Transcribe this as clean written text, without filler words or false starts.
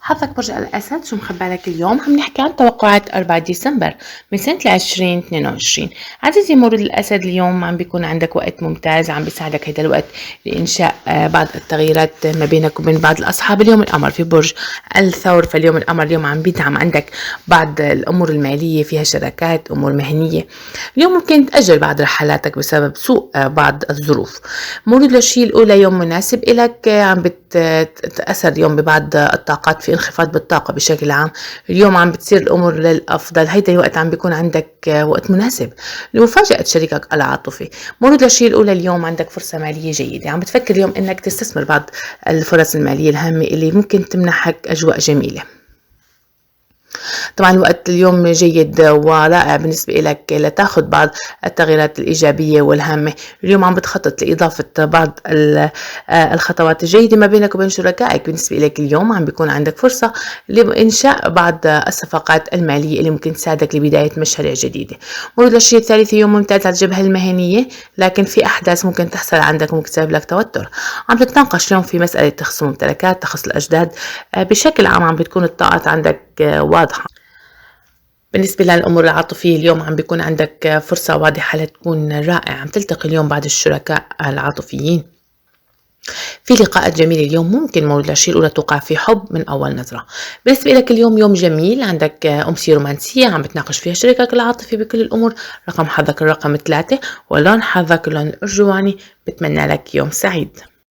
حظك برج الأسد، شو مخبالك اليوم؟ عم نحكي عن توقعات 4 ديسمبر من سنة 2022. عزيزي مولود الأسد، اليوم عم بيكون عندك وقت ممتاز، عم بيساعدك هيدا الوقت لإنشاء بعض التغييرات ما بينك وبين بعض الأصحاب. اليوم القمر في برج الثور، فاليوم القمر اليوم عم بيدعم عندك بعض الأمور المالية، فيها شراكات، أمور مهنية. اليوم ممكن تأجل بعض رحلاتك بسبب سوء بعض الظروف. مولود الشيء الأولى يوم مناسب إلك، عم بتتأثر اليوم ببعض الطاقات، في انخفاض بالطاقة بشكل عام. اليوم عم بتصير الأمور للأفضل، هيدا الوقت عم بيكون عندك وقت مناسب لمفاجأة شريكك العاطفي. مولود الشيء الأولى اليوم عندك فرصة مالية جيدة، عم بتفكر اليوم إنك تستثمر بعض الفرص المالية الهامة اللي ممكن تمنحك أجواء جميلة. طبعا الوقت اليوم جيد ورائع بالنسبة لك لتاخذ بعض التغييرات الإيجابية والهامة. اليوم عم بتخطط لإضافة بعض الخطوات الجيدة ما بينك وبين شركائك. بالنسبة لك اليوم عم بيكون عندك فرصة لإنشاء بعض الصفقات المالية اللي ممكن تساعدك لبداية مشاريع جديدة. مولود الشيء الثالث يوم ممتاز على الجبهة المهنية، لكن في أحداث ممكن تحصل عندك وممكن تسبب لك توتر. عم تتناقش اليوم في مسألة تخص ممتلكات، تخص الأجداد. بشكل عام عم بتكون الطاقات عندك واضحة. بالنسبة للأمور العاطفية اليوم عم بيكون عندك فرصة واضحة لتكون رائع، عم تلتقي اليوم بعض الشركاء العاطفيين في لقاءات جميلة. اليوم ممكن مولود الشيء الأولى توقع في حب من أول نظرة. بالنسبة لك اليوم يوم جميل، عندك أمسية رومانسية عم بتناقش فيها شريكك العاطفي بكل الأمور. رقم حظك الرقم 3، ولون حظك اللون الأرجواني. بتمنى لك يوم سعيد.